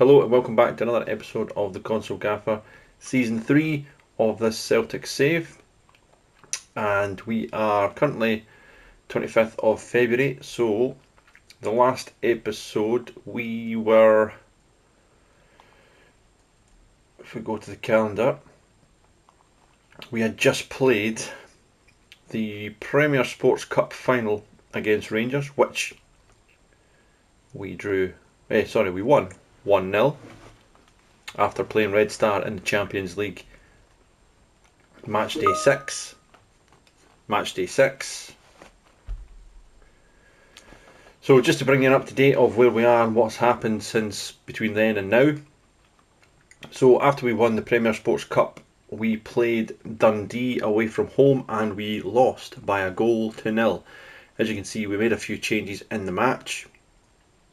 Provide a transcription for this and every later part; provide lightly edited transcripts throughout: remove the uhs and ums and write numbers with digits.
Hello and welcome back to another episode of the Console Gaffer, Season 3 of this Celtic save. And we are currently 25th of February, so the last episode we were, if we go to the calendar, we had just played the Premier Sports Cup final against Rangers, which we won 1-0 after playing Red Star in the Champions League. Match day 6. So just to bring you up to date of where we are and what's happened since between then and now. So after we won the Premier Sports Cup, we played Dundee away from home and we lost by a goal to 0. As you can see, we made a few changes in the match.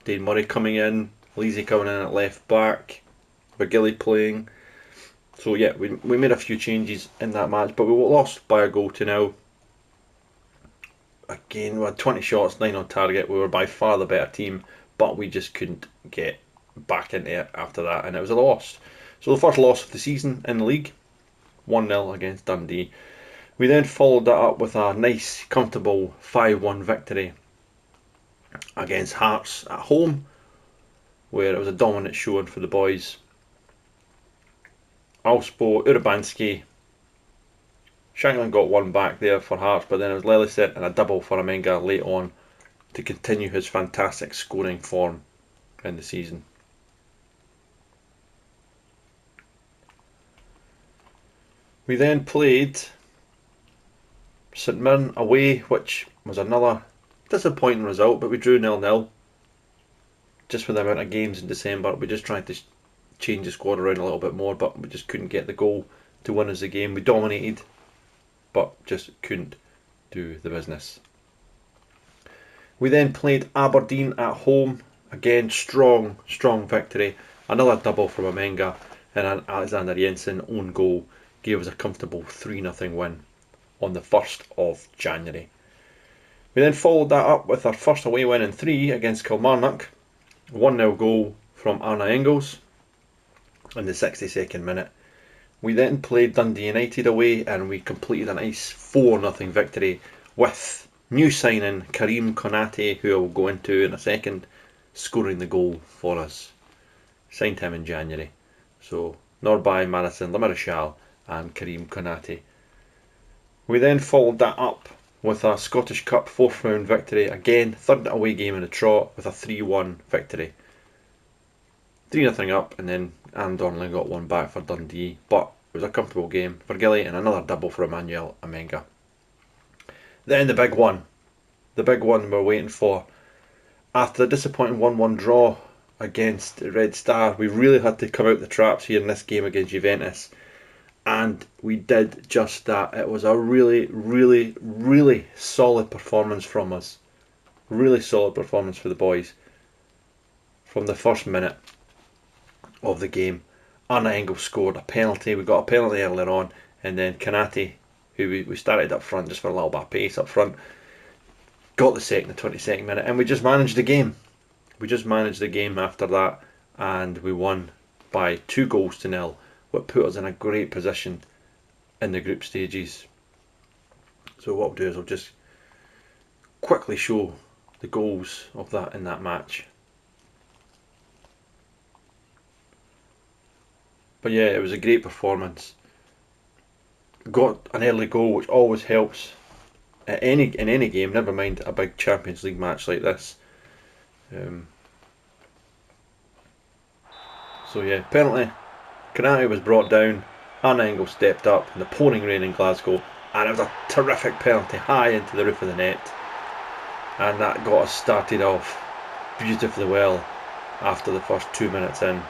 Dane Murray coming in, Leasy coming in at left back, McGilly playing. So yeah, we made a few changes in that match, but we lost by a goal to 0. Again, we had 20 shots, 9 on target. We were by far the better team, but we just couldn't get back into it after that, and it was a loss. So the first loss of the season in the league, 1-0 against Dundee. We then followed that up with a nice, comfortable 5-1 victory against Hearts at home, where it was a dominant showing for the boys. Alspo, Urbanski, Shankland got one back there for Hearts, but then it was Lelicet and a double for Amenga late on to continue his fantastic scoring form in the season. We then played St Mirren away, which was another disappointing result, but we drew 0-0. Just with the amount of games in December, we just tried to change the squad around a little bit more, but we just couldn't get the goal to win us the game. We dominated, but just couldn't do the business. We then played Aberdeen at home. Again, strong victory. Another double from Amenga and an Alexander Jensen own goal gave us a comfortable 3-0 win on the 1st of January. We then followed that up with our first away win in 3 against Kilmarnock. 1-0 goal from Arna Engels in the 62nd minute. We then played Dundee United away and we completed a nice 4-0 victory with new signing Karim Konate, who I will go into in a second, scoring the goal for us. Signed him in January. So Norby, Madison, Le Marechal and Karim Konate. We then followed that up with a Scottish Cup 4th round victory, again third away game in the trot with a 3-1 victory. 3-0 up, and then Anne Donnelly got one back for Dundee, but it was a comfortable game for Gilly and another double for Emmanuel Amenga. Then the big one we're waiting for. After the disappointing 1-1 draw against Red Star, we really had to come out the traps here in this game against Juventus, and we did just that. It was a really solid performance from us. Really solid performance for the boys. From the first minute of the game, Arna Engels scored a penalty. We got a penalty earlier on, and then Konate, who we started up front just for a little bit of pace up front, got the second, the 22nd minute, and we just managed the game. We just managed the game after that, and we won by 2-0, what put us in a great position in the group stages. So what we'll do is we'll just quickly show the goals of that in that match. But yeah, it was a great performance. Got an early goal, which always helps in any game, never mind a big Champions League match like this. So yeah, penalty. Konate was brought down, Arna Engels stepped up in the pouring rain in Glasgow, and it was a terrific penalty high into the roof of the net, and that got us started off beautifully well after the first 2 minutes in.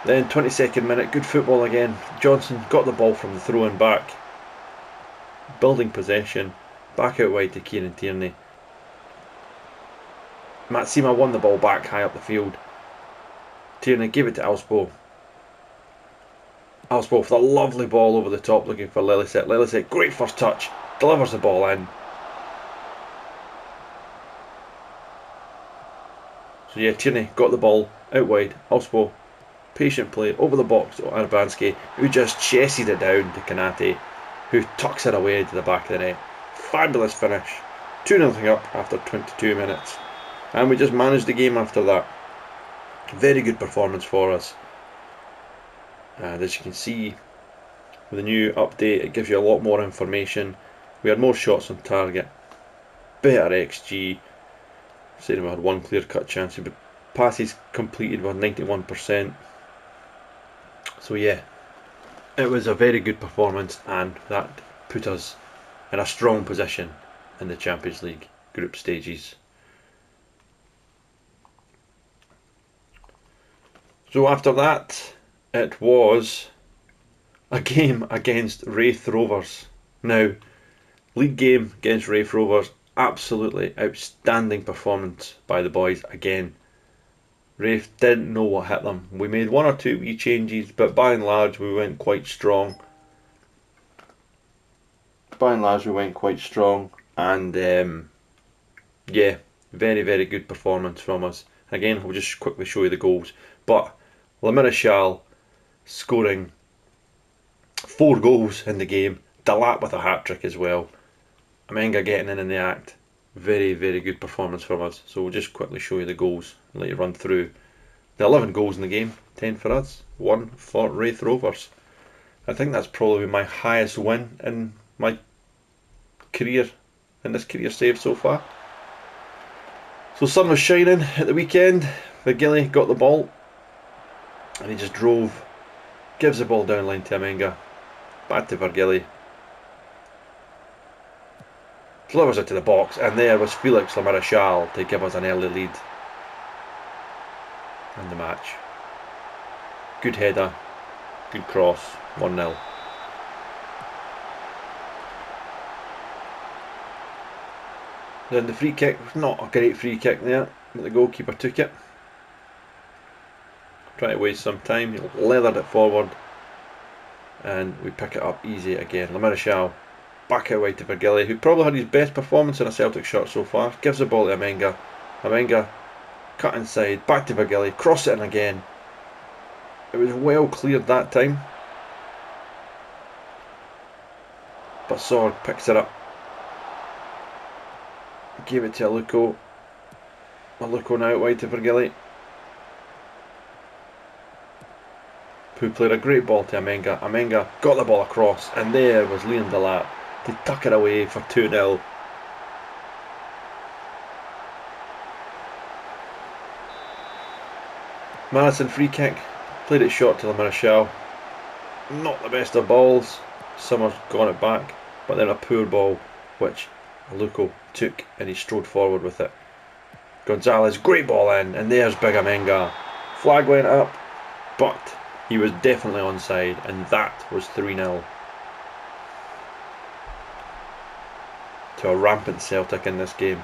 Then 22nd minute, good football again. Johnson got the ball from the throw-in back, building possession, back out wide to Kieran Tierney. Matsima won the ball back high up the field. Tierney gave it to Alspo. Alspo with a lovely ball over the top looking for Lelicet. Lelicet, great first touch, delivers the ball in. So yeah, Tierney got the ball out wide. Ospo, patient play over the box to Arabanski, who just chested it down to Kanate, who tucks it away to the back of the net. Fabulous finish. 2-0 up after 22 minutes. And we just managed the game after that. Very good performance for us. And as you can see, with the new update, it gives you a lot more information. We had more shots on target, better XG. Saying we had one clear-cut chance, but passes completed were 91%. So yeah, it was a very good performance, and that put us in a strong position in the Champions League group stages. So after that, it was a game against Wraith Rovers. Now, league game against Wraith Rovers, absolutely outstanding performance by the boys again. Wraith didn't know what hit them. We made one or two wee changes, but by and large we went quite strong. And yeah, very, very good performance from us. Again, we'll just quickly show you the goals. But La Marichal scoring 4 goals in the game. Delap with a hat-trick as well. Amenga getting in the act. Very, very good performance from us. So we'll just quickly show you the goals and let you run through. The 11 goals in the game, 10 for us, 1 for Wraith Rovers. I think that's probably my highest win in my career, in this career save so far. So sun was shining at the weekend. Vigili got the ball and he just drove, gives the ball down line to Amenga, back to Vigili, delivers it to the box, and there was Felix La Marichal to give us an early lead in the match. Good header, good cross, 1-0. Then the free kick was not a great free kick there, but the goalkeeper took it. Trying to waste some time, he leathered it forward, and we pick it up easy again. La Marichal back out wide to Vigili, who probably had his best performance in a Celtic shirt so far. Gives the ball to Amenga. Amenga cut inside, back to Vigili, cross it in again. It was well cleared that time, but Sorg picks it up. Gave it to Aluko. Aluko now out wide to Vigili, who played a great ball to Amenga. Amenga got the ball across, and there was Liam Delap to tuck it away for 2-0. Madison free kick, played it short to La Marichal. Not the best of balls. Summers got it back, but then a poor ball which Aluko took and he strode forward with it. Gonzalez, great ball in, and there's Big Amenga. Flag went up, but he was definitely onside, and that was 3-0 to a rampant Celtic in this game.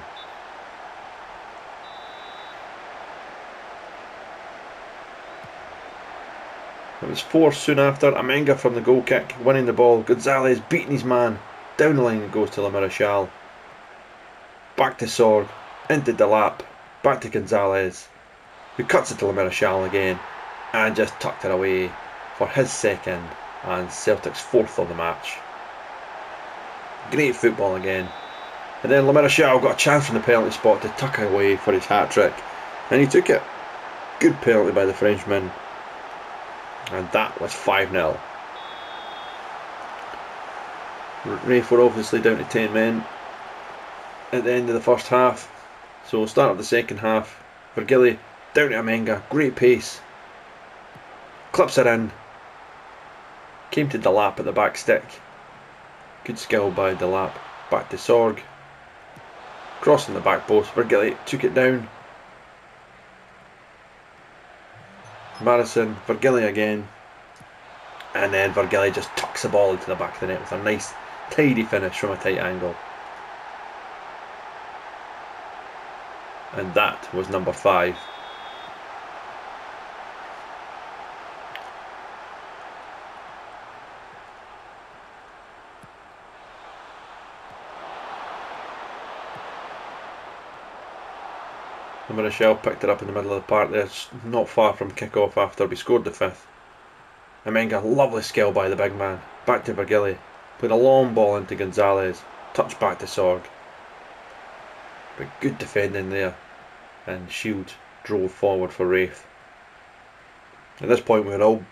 It was 4 soon after. Amenga from the goal kick, winning the ball. Gonzalez beating his man. Down the line it goes to La Marichal. Back to Sorg, into Delap, back to Gonzalez, who cuts it to La Marichal again, and just tucked it away for his second and Celtic's 4th of the match. Great football again. And then La Marichal got a chance from the penalty spot to tuck it away for his hat-trick, and he took it. Good penalty by the Frenchman. And that was 5-0. Wraith were obviously down to 10 men at the end of the first half. So start of the second half, Vigili down to Amenga, great pace. Clips it in. Came to Delap at the back stick. Good skill by Delap. Back to Sorg. Crossing the back post, Vigili took it down. Madison, Vigili again, and then Vigili just tucks the ball into the back of the net with a nice tidy finish from a tight angle. And that was number 5. Michelle picked it up in the middle of the park there, not far from kick-off after we scored the fifth. Amenga, lovely skill by the big man. Back to Virgili. Played a long ball into Gonzalez. Touch back to Sorg. But good defending there. And Shields drove forward for Wraith. At this point we were all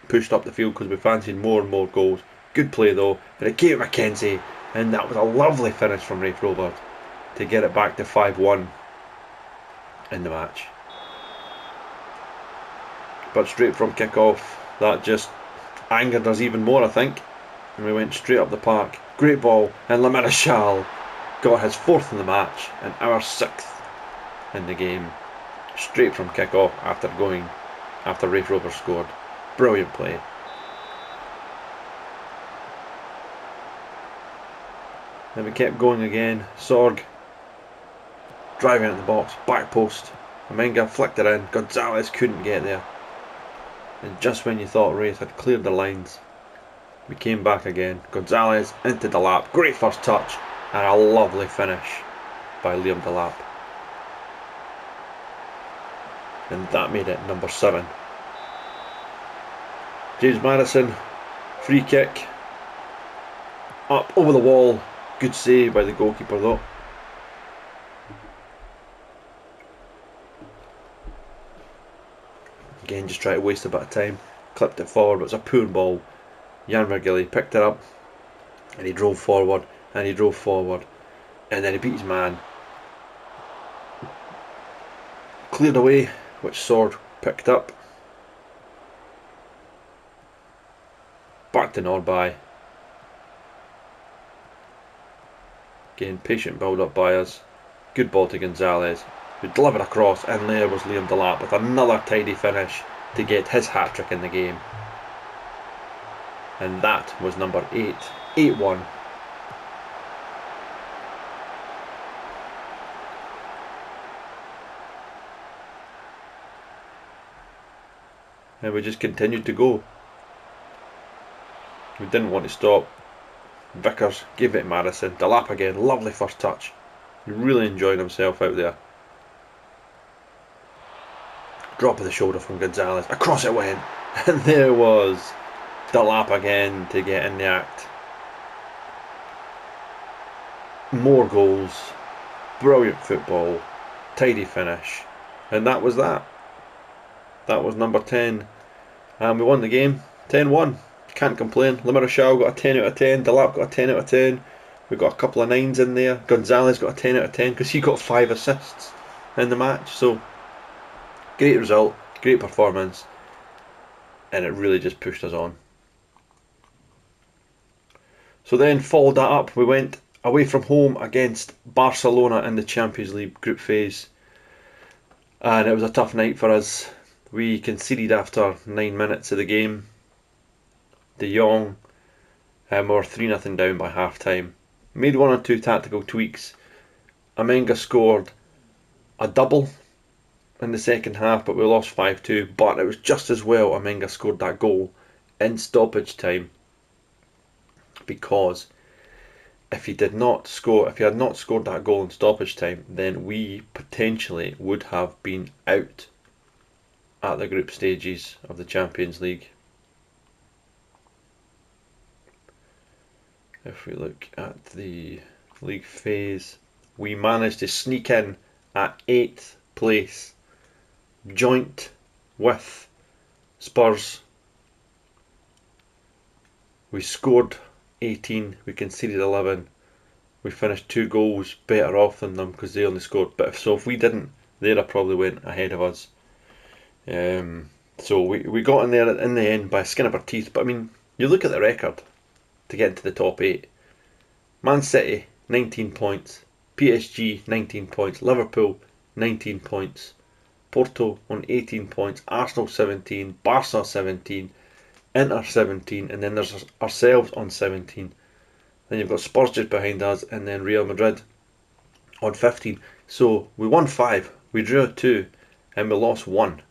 pushed up the field because we fancied more and more goals. Good play though. And it gave McKenzie. And that was a lovely finish from Wraith Rovers to get it back to 5-1 in the match. But straight from kick-off, that just angered us even more, I think. And we went straight up the park. Great ball, and Le Marechal got his fourth in the match and our sixth in the game. Straight from kick-off after Wraith Rovers scored. Brilliant play. Then we kept going again. Sorg driving at the box, back post. Amenga flicked it in. Gonzalez couldn't get there. And just when you thought Wraith had cleared the lines, we came back again. Gonzalez into Delap. Great first touch and a lovely finish by Liam Delap. And that made it number 7. James Madison, free kick. Up over the wall. Good save by the goalkeeper though. Again, just try to waste a bit of time. Clipped it forward, but it was a poor ball. Jan Virgili picked it up and he drove forward and he drove forward and then he beat his man. Cleared away, which Sword picked up. Back to Norby. Again, patient build up by us. Good ball to Gonzalez, who delivered across, and there was Liam Delap with another tidy finish to get his hat-trick in the game. And that was number 8. 8-1. And we just continued to go. We didn't want to stop. Vickers gave it to Madison. Delap again, lovely first touch. He really enjoyed himself out there. Drop of the shoulder from Gonzalez. Across it went. And there was Delap again to get in the act. More goals. Brilliant football. Tidy finish. And that was that. That was number 10. And we won the game 10-1. Can't complain. Le Marechal got a 10 out of 10. Delap got a 10 out of 10. We got a couple of 9s in there. Gonzalez got a 10 out of 10 because he got 5 assists in the match. So great result, great performance, and it really just pushed us on. So then followed that up, we went away from home against Barcelona in the Champions League group phase, and it was a tough night for us. We conceded after 9 minutes of the game. De Jong, we were 3-0 down by half time. Made 1 or 2 tactical tweaks. Amenga scored a double in the second half, but we lost 5-2. But it was just as well Amenga scored that goal in stoppage time, because if he had not scored that goal in stoppage time, then we potentially would have been out at the group stages of the Champions League. If we look at the league phase, we managed to sneak in at 8th place, joint with Spurs. We scored 18, we conceded 11. We finished 2 goals better off than them because they only scored. But if we didn't, they'd have probably went ahead of us. So we got in there in the end by skin of our teeth. But I mean, you look at the record to get into the top 8. Man City 19 points, PSG 19 points, Liverpool 19 points, Porto on 18 points, Arsenal 17, Barca 17, Inter 17, and then there's ourselves on 17. Then you've got Spurs just behind us, and then Real Madrid on 15. So we won 5, we drew 2, and we lost 1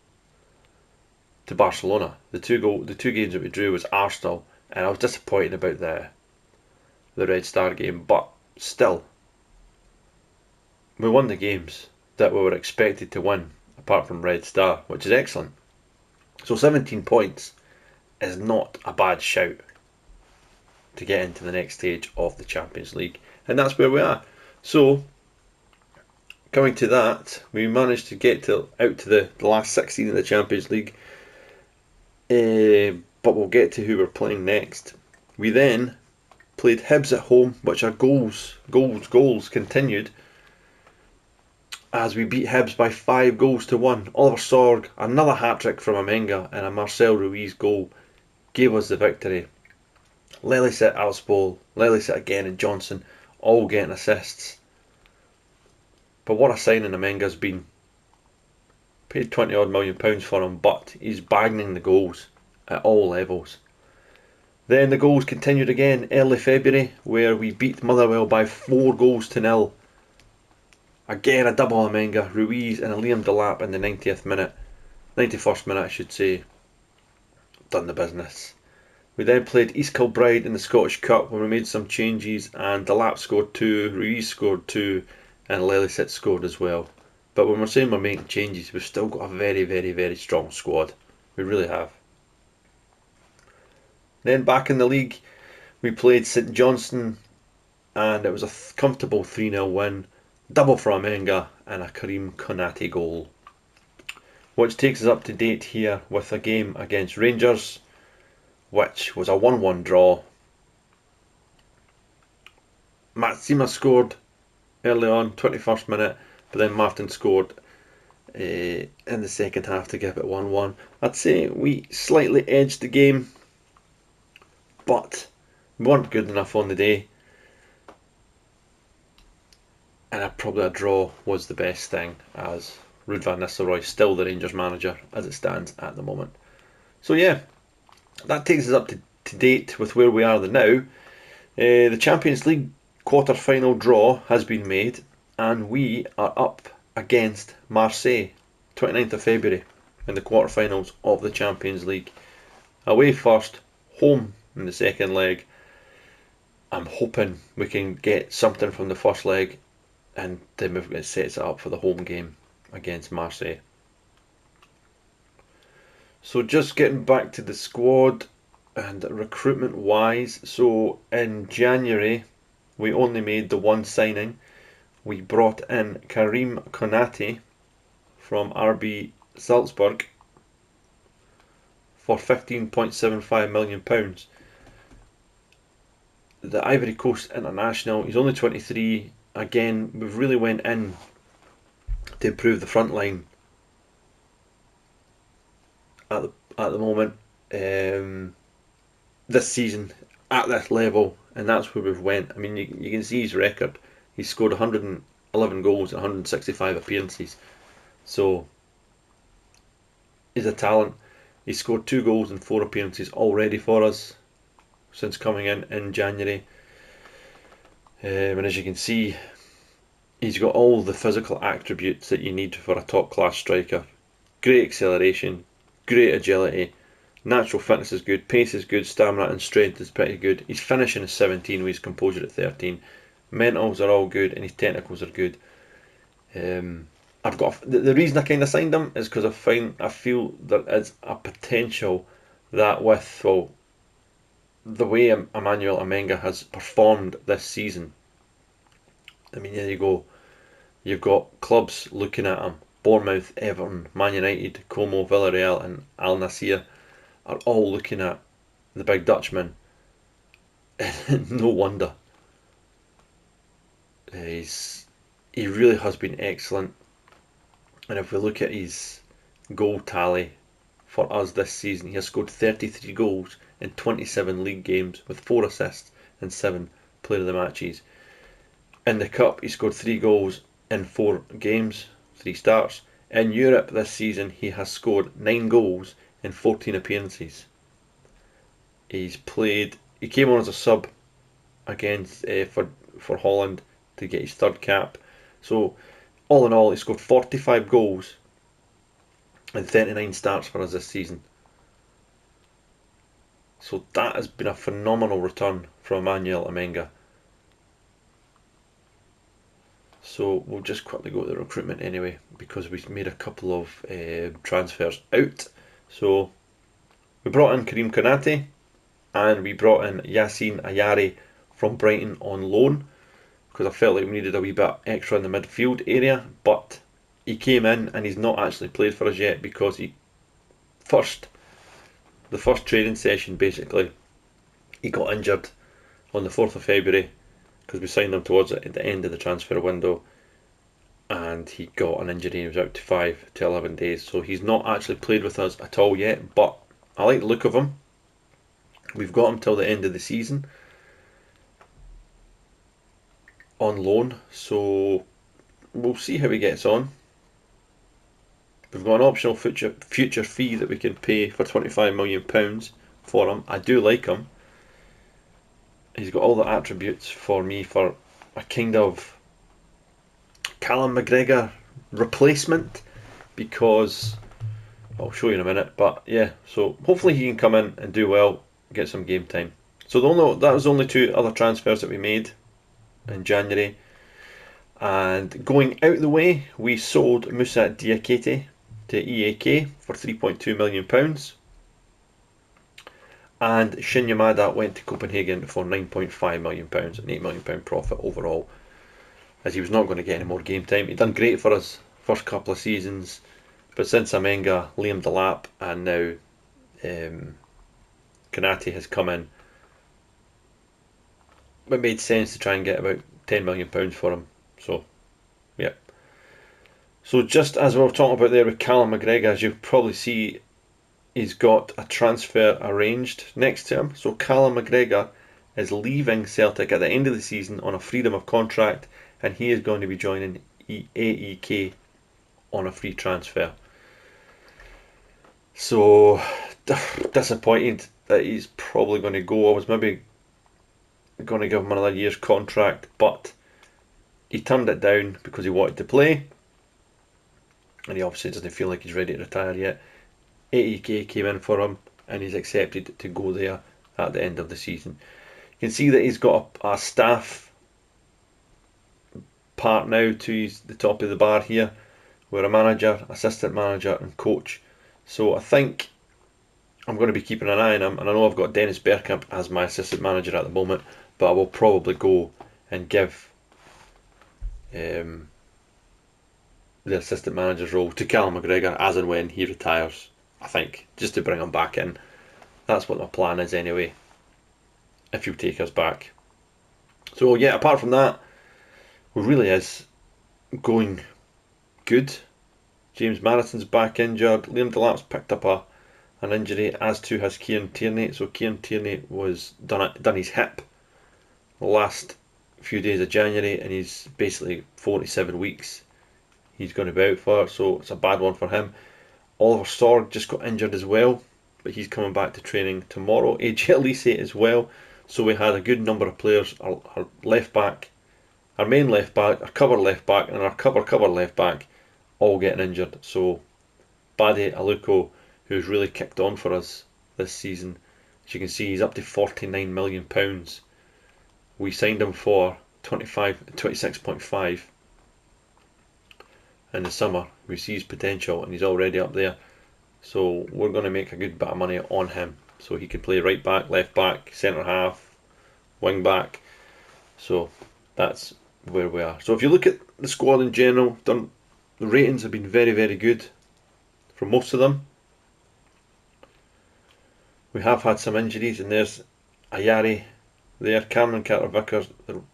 to Barcelona. The two games that we drew was Arsenal, and I was disappointed about the Red Star game, but still, we won the games. that we were expected to win, apart from Red Star, which is excellent. So 17 points is not a bad shout to get into the next stage of the Champions League. And that's where we are. So, coming to that, we managed to get out to the last 16 of the Champions League. But we'll get to who we're playing next. We then played Hibs at home, which our goals continued, as we beat Hibs by 5-1. Oliver Sorg, another hat-trick from Amenga, and a Marcel Ruiz goal gave us the victory. Lelicet, Alspol, Lelicet again, and Johnson all getting assists. But what a signing Amenga's been. Paid £20 odd million for him, but he's bagging the goals at all levels. Then the goals continued again early February, where we beat Motherwell by 4-0. Again a double Amenga, Ruiz and a Liam Delap in the 91st minute I should say. Done the business. We then played East Kilbride in the Scottish Cup, where we made some changes, and Delap scored 2, Ruiz scored 2, and Lelicet scored as well. But when we're saying we're making changes, we've still got a very, very, very strong squad. We really have. Then back in the league, we played St Johnstone, and it was a comfortable 3-0 win. Double for Amenga and a Karim Konate goal. Which takes us up to date here with a game against Rangers, which was a 1-1 draw. Matsima scored early on, 21st minute, but then Martin scored in the second half to give it 1-1. I'd say we slightly edged the game, but we weren't good enough on the day, and probably a draw was the best thing, as Ruud van Nistelrooy is still the Rangers manager as it stands at the moment. So yeah, that takes us up to date with where we are now. The Champions League quarter-final draw has been made, and we are up against Marseille, 29th of February, in the quarter-finals of the Champions League. Away first, home in the second leg. I'm hoping we can get something from the first leg, and then it sets it up for the home game against Marseille. So just getting back to the squad and recruitment wise, so in January we only made the one signing. We brought in Karim Konate from RB Salzburg for £15.75 million. The Ivory Coast international, he's only 23. Again, we've really went in to improve the front line at the moment this season at this level, and that's where we've went. I mean, you can see his record. He's scored 111 goals and 165 appearances, so he's a talent. He's scored 2 goals and 4 appearances already for us since coming in January. And as you can see, he's got all the physical attributes that you need for a top class striker. Great acceleration, great agility, natural fitness is good, pace is good, stamina and strength is pretty good. His finishing is 17 with his composure at 13. Mentals are all good and his technicals are good. I've got the reason I kind of signed him is because I feel there is a potential that with the way Emmanuel Amenga has performed this season. I mean, there you go. You've got clubs looking at him. Bournemouth, Everton, Man United, Como, Villarreal and Al Nassr are all looking at the big Dutchman. No wonder. He really has been excellent. And if we look at his goal tally for us this season, he has scored 33 goals in 27 league games with 4 assists and 7 player of the matches. In the Cup, he scored 3 goals in 4 games, 3 starts. In Europe this season, he has scored 9 goals in 14 appearances. He came on as a sub against for Holland to get his 3rd cap. So all in all, he scored 45 goals and 39 starts for us this season. So that has been a phenomenal return from Emmanuel Amenga. So we'll just quickly go to the recruitment anyway, because we've made a couple of transfers out. So we brought in Karim Konate and we brought in Yassine Ayari from Brighton on loan, because I felt like we needed a wee bit extra in the midfield area, but he came in and he's not actually played for us yet, because the first training session basically he got injured on the 4th of February, because we signed him towards it at the end of the transfer window, and he got an injury. He was out to 5 to 11 days, so he's not actually played with us at all yet, but I like the look of him. We've got him till the end of the season on loan, so we'll see how he gets on. We've got an optional future fee that we can pay for £25 million for him. I do like him. He's got all the attributes for me for a kind of Callum McGregor replacement, because I'll show you in a minute. But yeah, so hopefully he can come in and do well, get some game time. So that was only 2 other transfers that we made in January. And going out the way, we sold Moussa Diakite to EAK for £3.2 million. And Shin Yamada went to Copenhagen for £9.5 million, an £8 million profit overall, as he was not going to get any more game time. He'd done great for us first couple of seasons, but since Amenga, Liam Delap and now Konate has come in, it made sense to try and get about £10 million for him. So, yeah. So just as we were talking about there with Callum McGregor, as you'll probably see, he's got a transfer arranged next to him. So Callum McGregor is leaving Celtic at the end of the season on a freedom of contract, and he is going to be joining AEK on a free transfer. So disappointed that he's probably going to go. I was maybe going to give him another year's contract, but he turned it down because he wanted to play, and he obviously doesn't feel like he's ready to retire yet. AEK came in for him and he's accepted to go there at the end of the season. You can see that he's got a staff part now to the top of the bar here, where a manager, assistant manager and coach. So I think I'm going to be keeping an eye on him, and I know I've got Dennis Bergkamp as my assistant manager at the moment, but I will probably go and give the assistant manager's role to Callum McGregor as and when he retires, I think, just to bring him back in. That's what my plan is anyway, if he'll take us back. So yeah, apart from that, it really is going good. James Madison's back injured. Liam Delap's picked up an injury, as too has Kieran Tierney. So Kieran Tierney was done his hip the last few days of January, and he's basically 47 weeks he's going to be out for, so it's a bad one for him. Oliver Sorg just got injured as well, but he's coming back to training tomorrow. AJ Elise as well. So we had a good number of players, our left back, our main left back, our cover left back, and our cover left back, all getting injured. So Bade Aluko, who's really kicked on for us this season, as you can see, he's up to £49 million. We signed him for 26.5 in the summer. We see his potential and he's already up there. So we're going to make a good bit of money on him. So he can play right back, left back, centre half, wing back. So that's where we are. So if you look at the squad in general, the ratings have been very, very good for most of them. We have had some injuries, and there's Ayari there. Cameron Carter-Vickers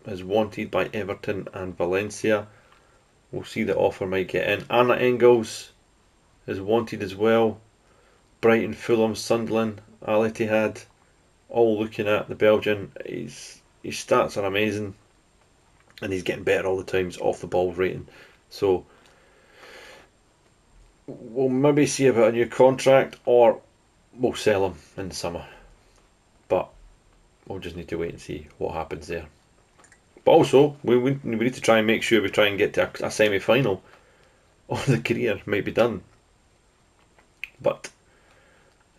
is wanted by Everton and Valencia. We'll see the offer might get in. Anna Engels is wanted as well. Brighton, Fulham, Sunderland, Al Ittihad, all looking at the Belgian. His stats are amazing, and he's getting better all the time. He's off the ball rating. So we'll maybe see about a new contract, or we'll sell him in the summer. But we'll just need to wait and see what happens there. But also, we need to try and make sure we try and get to a semi-final, or the career might be done. But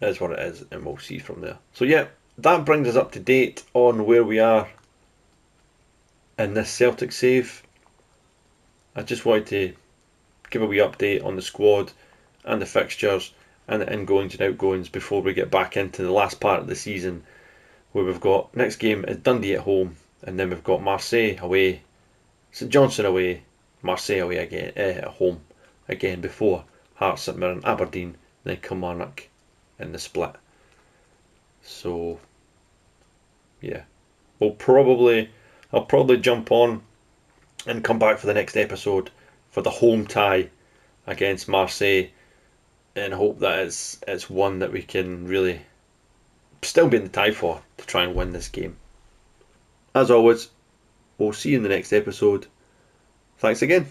it is what it is, and we'll see from there. So yeah, that brings us up to date on where we are in this Celtic save. I just wanted to give a wee update on the squad and the fixtures and the ingoings and outgoings before we get back into the last part of the season, where we've got next game is Dundee at home, and then we've got Marseille away, St Johnstone away, Marseille away again, at home again before Hearts, St Mirren, Aberdeen, then Kilmarnock in the split. So yeah, I'll probably jump on and come back for the next episode for the home tie against Marseille, and hope that it's one that we can really still be in the tie for to try and win this game. As always, we'll see you in the next episode. Thanks again.